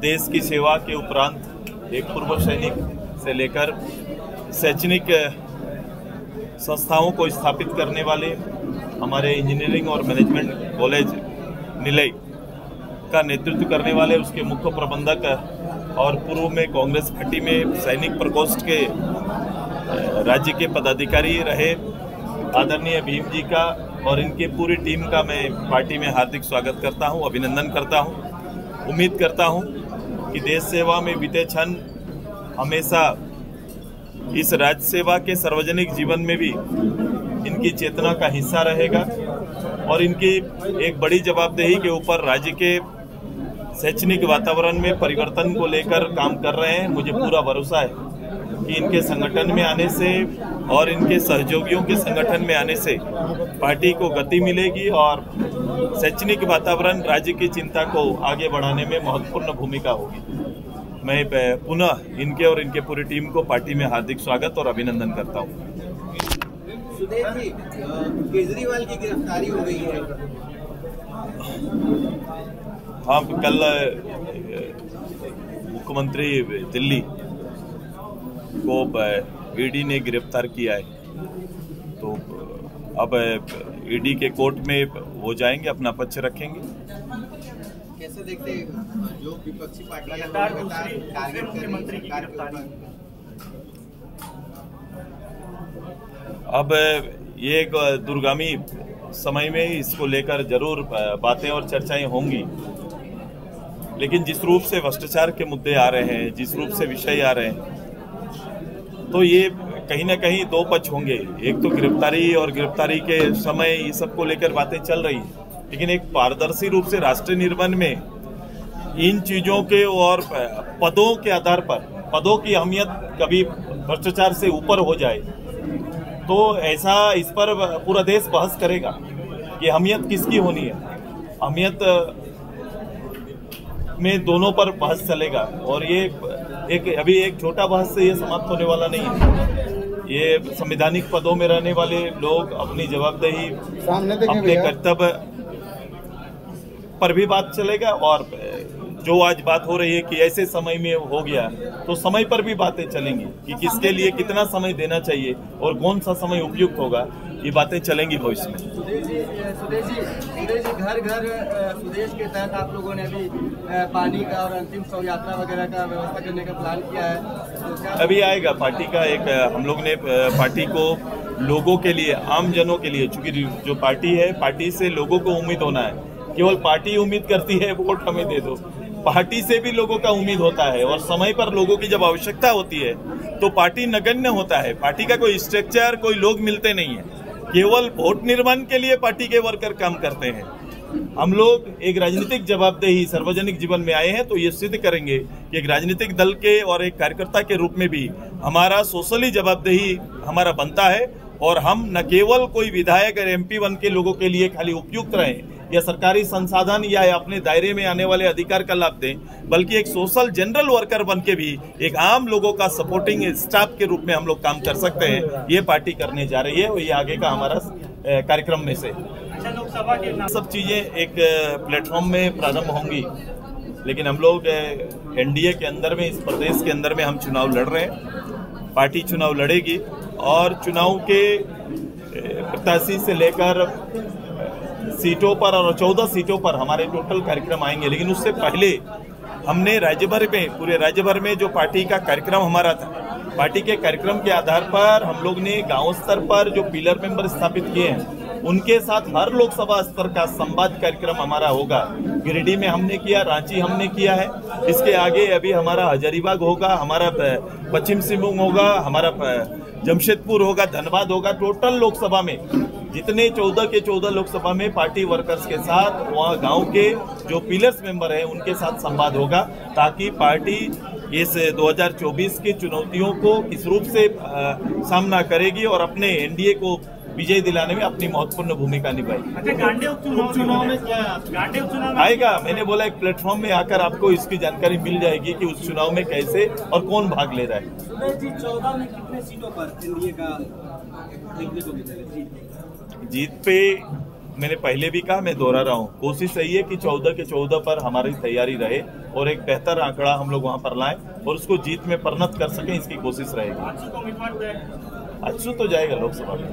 देश की सेवा के उपरांत एक पूर्व सैनिक से लेकर शैक्षणिक संस्थाओं को स्थापित करने वाले हमारे इंजीनियरिंग और मैनेजमेंट कॉलेज निलय का नेतृत्व करने वाले उसके मुख्य प्रबंधक और पूर्व में कांग्रेस पार्टी में सैनिक प्रकोष्ठ के राज्य के पदाधिकारी रहे आदरणीय भीम जी का और इनके पूरी टीम का मैं पार्टी में हार्दिक स्वागत करता हूं, अभिनंदन करता हूं। उम्मीद करता हूं कि देश सेवा में बीते क्षण हमेशा इस राज्य सेवा के सार्वजनिक जीवन में भी इनकी चेतना का हिस्सा रहेगा और इनकी एक बड़ी जवाबदेही के ऊपर राज्य के शैक्षणिक वातावरण में परिवर्तन को लेकर काम कर रहे हैं। मुझे पूरा भरोसा है कि इनके संगठन में आने से और इनके सहयोगियों के संगठन में आने से पार्टी को गति मिलेगी और शैक्षणिक वातावरण राज्य की चिंता को आगे बढ़ाने में महत्वपूर्ण भूमिका होगी। मैं पुनः इनके और इनके पूरी टीम को पार्टी में हार्दिक स्वागत और अभिनंदन करता हूँ। सुदेश जी, केजरीवाल की गिरफ्तारी हो गई है। हाँ, कल मुख्यमंत्री दिल्ली को ईडी ने गिरफ्तार किया है, तो अब ईडी के कोर्ट में वो जाएंगे, अपना पक्ष रखेंगे। कैसे देखते हैं जो विपक्षी पार्टी अब ये एक दूरगामी समय में इसको लेकर जरूर बातें और चर्चाएं होंगी, लेकिन जिस रूप से भ्रष्टाचार के मुद्दे आ रहे हैं, जिस रूप से विषय आ रहे हैं, तो ये कहीं ना कहीं दो पक्ष होंगे। एक तो गिरफ्तारी और गिरफ्तारी के समय ये सब को लेकर बातें चल रही है, लेकिन एक पारदर्शी रूप से राष्ट्रीय निर्माण में इन चीजों के और पदों के आधार पर पदों की अहमियत कभी भ्रष्टाचार से ऊपर हो जाए तो ऐसा इस पर पूरा देश बहस करेगा कि अहमियत किसकी होनी है। अहमियत में दोनों पर बहस चलेगा और ये अभी एक छोटा बहस से ये समाप्त होने वाला नहीं है। ये संवैधानिक पदों में रहने वाले लोग अपनी जवाबदेही, अपने कर्तव्य पर भी बात चलेगा और जो आज बात हो रही है कि ऐसे समय में हो गया तो समय पर भी बातें चलेंगी कि किसके लिए कितना समय देना चाहिए और कौन सा समय उपयुक्त होगा। ये बातें चलेंगी भविष्य में। सुदेश जी, घर घर सुदेश के तहत आप लोगों ने अभी पानी का और अंतिम शव यात्रा वगैरह का व्यवस्था करने का प्लान किया है, तो क्या अभी आएगा पार्टी का एक हम लोग ने पार्टी को लोगों के लिए, आम जनों के लिए, चूंकि जो पार्टी है, पार्टी से लोगों को उम्मीद होना है। केवल पार्टी उम्मीद करती है वोट हमें दे दो, पार्टी से भी लोगों का उम्मीद होता है और समय पर लोगों की जब आवश्यकता होती है तो पार्टी नगण्य होता है। पार्टी का कोई स्ट्रक्चर, कोई लोग मिलते नहीं है, केवल वोट निर्माण के लिए पार्टी के वर्कर काम करते हैं। हम लोग एक राजनीतिक जवाबदेही सार्वजनिक जीवन में आए हैं, तो ये सिद्ध करेंगे कि एक राजनीतिक दल के और एक कार्यकर्ता के रूप में भी हमारा सोशली जवाबदेही हमारा बनता है और हम न केवल कोई विधायक और एमपी बन के लोगों के लिए खाली उपयुक्त रहें या सरकारी संसाधन या अपने दायरे में आने वाले अधिकार का लाभ दें, बल्कि एक सोशल जनरल वर्कर बन के भी एक आम लोगों का सपोर्टिंग स्टाफ के रूप में हम लोग काम कर सकते हैं। ये पार्टी करने जा रही है और ये आगे का हमारा कार्यक्रम में से सब चीजें एक प्लेटफॉर्म में प्रारंभ होंगी, लेकिन हम लोग एनडीए के अंदर में, इस प्रदेश के अंदर में हम चुनाव लड़ रहे हैं। पार्टी चुनाव लड़ेगी और चुनाव के प्रत्याशी से लेकर सीटों पर और 14 सीटों पर हमारे टोटल कार्यक्रम आएंगे। लेकिन उससे पहले हमने राज्य भर में, पूरे राज्य भर में जो पार्टी का कार्यक्रम हमारा था, पार्टी के कार्यक्रम के आधार पर हम लोग ने गांव स्तर पर जो पिलर मेंबर स्थापित किए हैं उनके साथ हर लोकसभा स्तर का संवाद कार्यक्रम हमारा होगा। गिरिडीह में हमने किया, रांची हमने किया है, इसके आगे अभी हमारा हजारीबाग होगा, हमारा पश्चिम सिंहभूम होगा, हमारा जमशेदपुर होगा, धनबाद होगा। टोटल लोकसभा में जितने 14 के 14 लोकसभा में पार्टी वर्कर्स के साथ वहाँ गांव के जो पिलर्स मेंबर हैं उनके साथ संवाद होगा, ताकि पार्टी इस 2024 की चुनौतियों को किस रूप से सामना करेगी और अपने एनडीए को विजय दिलाने में अपनी महत्वपूर्ण भूमिका निभाएगी। अच्छा, गांडे उपचुनाव में क्या गांडे उपचुनाव आएगा? मैंने बोला एक प्लेटफॉर्म में आकर आपको इसकी जानकारी मिल जाएगी कि उस चुनाव में कैसे और कौन भाग ले रहा है। सुदेश जी, 14 में कितने सीटों पर एनडीए का देखने को मिलेगा? जीत पे मैंने पहले भी कहा, मैं दोहरा रहा हूँ, कोशिश यही है कि 14 के 14 पर हमारी तैयारी रहे और एक बेहतर आंकड़ा हम लोग वहां पर लाएं और उसको जीत में परिणत कर सकें, इसकी कोशिश रहेगी। उम्मीदवार अच्छू तो जाएगा लोकसभा में।